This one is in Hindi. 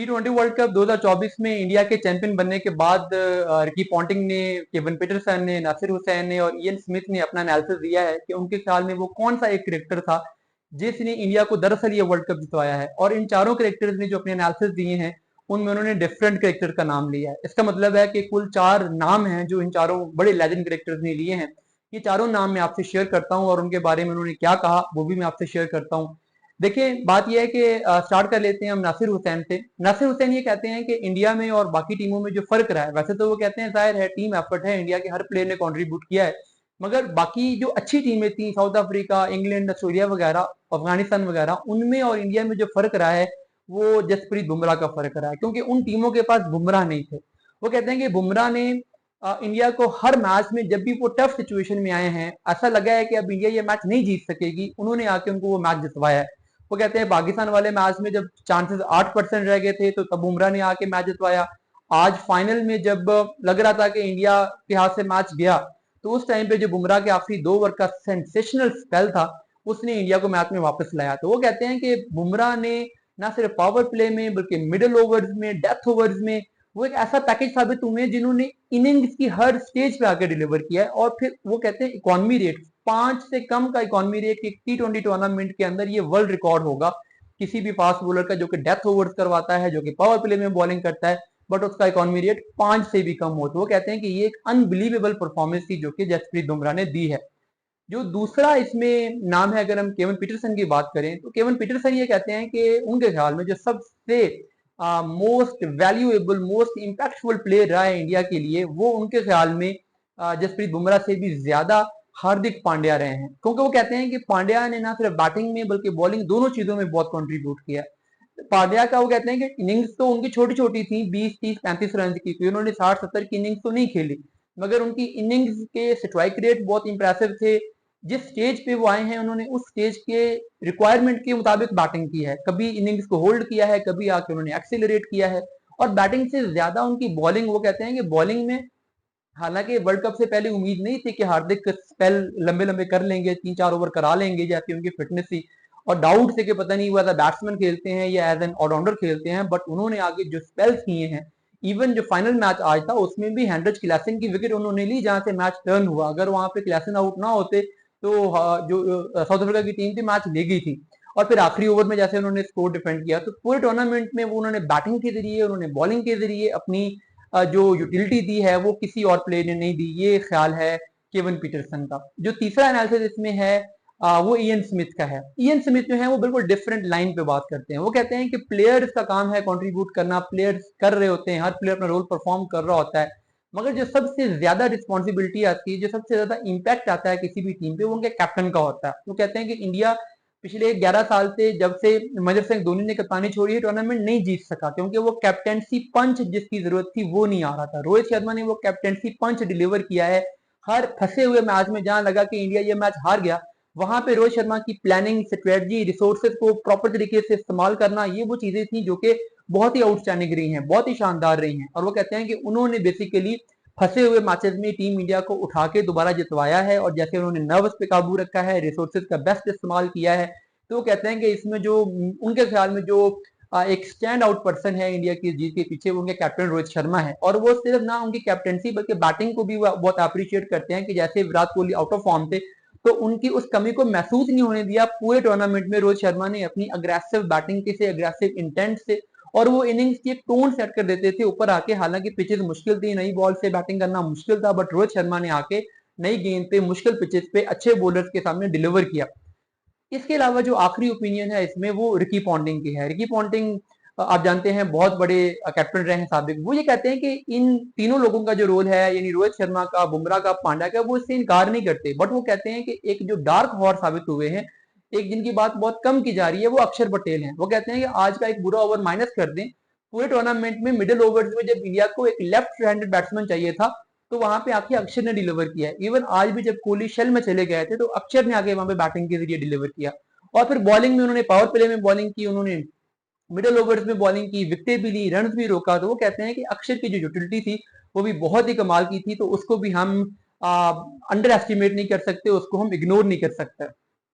T20 वर्ल्ड कप 2024 में इंडिया के चैंपियन बनने के बाद रिकी पॉन्टिंग ने, केविन पीटरसन ने, नासिर हुसैन ने और इयन स्मिथ ने अपना एनालिसिस दिया है कि उनके ख्याल में वो कौन सा एक क्रिकेटर था जिसने इंडिया को दरअसल ये वर्ल्ड कप जितवाया है। और इन चारों क्रिकेटर्स ने जो अपने एनालिसिस दिए हैं उनमें उन्होंने डिफरेंट क्रिकेटर का नाम लिया है। इसका मतलब है कि कुल 4 नाम हैं जो इन चारों बड़े लेजेंड क्रिकेटर्स ने लिए हैं। ये चारों नाम मैं आपसे शेयर करता हूँ और उनके बारे में उन्होंने क्या कहा वो भी मैं आपसे शेयर करता हूँ। देखिए, बात यह है कि स्टार्ट कर लेते हैं हम नासिर हुसैन से। नासिर हुसैन ये कहते हैं कि इंडिया में और बाकी टीमों में जो फर्क रहा है, वैसे तो वो कहते हैं जाहिर है टीम एफर्ट है, इंडिया के हर प्लेयर ने कंट्रीब्यूट किया है, मगर बाकी जो अच्छी टीमें थी, साउथ अफ्रीका, इंग्लैंड, ऑस्ट्रेलिया वगैरह, अफगानिस्तान वगैरह, उनमें और इंडिया में जो फर्क रहा है वो जसप्रीत बुमराह का फर्क रहा है, क्योंकि उन टीमों के पास बुमराह नहीं थे। वो कहते हैं कि बुमराह ने इंडिया को हर मैच में जब भी वो टफ सिचुएशन में आए हैं, ऐसा लगा है कि अब इंडिया ये मैच नहीं जीत सकेगी, उन्होंने आके उनको वो मैच जितवाया है। वो कहते हैं पाकिस्तान वाले मैच में जब चांसेस 8% रह गए थे तो तब बुमराह ने आके मैच जितवाया। आज फाइनल में जब लग रहा था कि इंडिया के हाथ से मैच गया, तो उस टाइम पे जो बुमराह के आखिरी 2 ओवर का सेंसेशनल स्पेल था, उसने इंडिया को मैच में वापस लाया। तो वो कहते हैं कि बुमराह ने ना सिर्फ पावर प्ले में बल्कि मिडिल ओवर्स में, डेथ ओवर्स में वो एक ऐसा पैकेज साबित हुए हैं जिन्होंने इनिंग्स की हर स्टेज पे आकर डिलीवर किया है। और फिर वो कहते हैं इकोनॉमी रेट 5 से कम का इकोनॉमी रेट एक T20 टूर्नामेंट के अंदर ये वर्ल्ड रिकॉर्ड होगा किसी भी फास्ट बॉलर का जो कि डेथ ओवर्स करवाता है, जो कि पावर प्ले में बॉलिंग करता है, बट उसका इकोनॉमी रेट 5 से भी कम हो। तो वो कहते हैं कि ये एक अनबिलीवेबल परफॉर्मेंस थी जो कि जसप्रीत बुमराह ने दी है। जो दूसरा इसमें नाम है, अगर हम केविन पीटरसन की बात करें, तो केविन पीटरसन ये कहते हैं कि उनके ख्याल में जो सबसे most valuable, most impactful player रहा है इंडिया के लिए, वो उनके ख्याल में जसप्रीत बुमराह से भी ज्यादा हार्दिक पांड्या रहे हैं, क्योंकि वो कहते हैं कि पांड्या ने ना सिर्फ बैटिंग में बल्कि बॉलिंग दोनों चीजों में बहुत कंट्रीब्यूट किया। पांड्या का वो कहते हैं कि इनिंग्स तो उनकी छोटी छोटी थी, 20, 30, 35 रन की थी, उन्होंने 60, 70 की इनिंग्स तो नहीं खेली, मगर उनकी इनिंग्स के स्ट्राइक रेट बहुत इंप्रेसिव थे। जिस स्टेज पे वो आए हैं उन्होंने उस स्टेज के रिक्वायरमेंट के मुताबिक बैटिंग की है, कभी इनिंग्स को होल्ड किया है, कभी आके उन्होंने एक्सीलरेट किया है। और बैटिंग से ज्यादा उनकी बॉलिंग, वो कहते हैं कि बॉलिंग में हालांकि वर्ल्ड कप से पहले उम्मीद नहीं थी कि हार्दिक स्पेल लंबे लंबे कर लेंगे, 3-4 ओवर करा लेंगे जैसी उनकी फिटनेस थी, और डाउट थे कि पता नहीं वो एज अ बैट्समैन खेलते हैं या एज एन ऑलराउंडर खेलते हैं, बट उन्होंने आगे जो स्पेल्स किए हैं, इवन जो फाइनल मैच आज था उसमें भी हेनरिच क्लासन की विकेट उन्होंने ली जहां से मैच टर्न हुआ। अगर वहां पे क्लासन आउट ना होते तो जो साउथ अफ्रीका की टीम थी मैच ले गई थी। और फिर आखिरी ओवर में जैसे उन्होंने स्कोर डिफेंड किया, तो पूरे टूर्नामेंट में वो उन्होंने बैटिंग के जरिए, उन्होंने बॉलिंग के जरिए अपनी जो यूटिलिटी दी है वो किसी और प्लेयर ने नहीं दी। ये ख्याल है केविन पीटरसन का। जो तीसरा एनालिसिस इसमें है वो इयन स्मिथ का है। इयन स्मिथ जो है वो बिल्कुल डिफरेंट लाइन पे बात करते हैं। वो कहते हैं कि प्लेयर्स का काम है कंट्रीब्यूट करना, प्लेयर्स कर रहे होते हैं, हर प्लेयर अपना रोल परफॉर्म कर रहा होता है, मगर जो सबसे ज्यादा रिस्पॉन्सिबिलिटी आती है, जो सबसे ज्यादा इंपैक्ट आता है किसी भी टीम पे, वो उनके कैप्टन का होता है। वो कहते हैं कि इंडिया पिछले 11 साल से, जब से महेंद्र सिंह धोनी ने कप्तानी छोड़ी है, टूर्नामेंट नहीं जीत सका, क्योंकि वो कैप्टेंसी पंच जिसकी जरूरत थी वो नहीं आ रहा था। रोहित शर्मा ने वो कैप्टेंसी पंच डिलीवर किया है। हर फंसे हुए मैच में जहां लगा कि इंडिया ये मैच हार गया, वहां पे रोहित शर्मा की प्लानिंग, स्ट्रेटजी, रिसोर्सेज को प्रॉपर तरीके से इस्तेमाल करना, ये वो चीजें थी जो कि बहुत ही आउटस्टैंडिंग रही हैं, बहुत ही शानदार रही हैं। और वो कहते हैं कि उन्होंने बेसिकली फंसे हुए मैचेस में टीम इंडिया को उठा के दोबारा जितवाया है, और जैसे उन्होंने नर्वस पे काबू रखा है, रिसोर्सेज का बेस्ट इस्तेमाल किया है। तो वो कहते हैं कि इसमें जो उनके ख्याल में जो एक स्टैंड आउट पर्सन है इंडिया की जीत के पीछे, वो उनके कैप्टन रोहित शर्मा है। और वो सिर्फ ना उनकी कैप्टनसी बल्कि बैटिंग को भी वो बहुत अप्रिशिएट करते हैं कि जैसे Virat Kohli out of form थे तो उनकी उस कमी को महसूस नहीं होने दिया। पूरे टूर्नामेंट में रोहित शर्मा ने अपनी अग्रेसिव बैटिंग के से, अग्रेसिव इंटेंट से, और वो इनिंग्स की एक टोन सेट कर देते थे ऊपर आके। हालांकि पिचेस मुश्किल थी, नई बॉल से बैटिंग करना मुश्किल था, बट रोहित शर्मा ने आके नई गेंद पे, मुश्किल पिचेस पे अच्छे बॉलर्स के सामने डिलीवर किया। इसके अलावा जो आखिरी ओपिनियन है इसमें वो रिकी पॉन्टिंग की है। रिकी पॉन्टिंग आप जानते हैं बहुत बड़े कैप्टन रहे हैं साबिक। वो ये कहते हैं कि इन तीनों लोगों का जो रोल है, यानी रोहित शर्मा का, बुमराह का, पांड्या का, वो इससे इनकार नहीं करते, बट वो कहते हैं कि एक जो डार्क हॉर्स साबित हुए हैं, एक जिनकी बात बहुत कम की जा रही है, वो अक्षर पटेल हैं। वो कहते हैं कि आज का एक बुरा ओवर माइनस कर दें, पूरे टूर्नामेंट में मिडिल ओवर्स में जब इंडिया को एक लेफ्ट हैंडेड बैट्समैन चाहिए था, तो वहां पे आके अक्षर ने डिलीवर किया है। इवन आज भी जब कोहली शेल में चले गए थे तो अक्षर ने आके वहां पे बैटिंग के जरिए डिलीवर किया। और फिर बॉलिंग में उन्होंने पावर प्ले में बॉलिंग की, उन्होंने मिडिल ओवर्स में बॉलिंग की, विकेटें भी ली, रन भी रोका। तो वो कहते हैं कि अक्षर की जो यूटिलिटी थी वो भी बहुत ही कमाल की थी, तो उसको भी हम अंडर एस्टिमेट नहीं कर सकते, उसको हम इग्नोर नहीं कर सकते।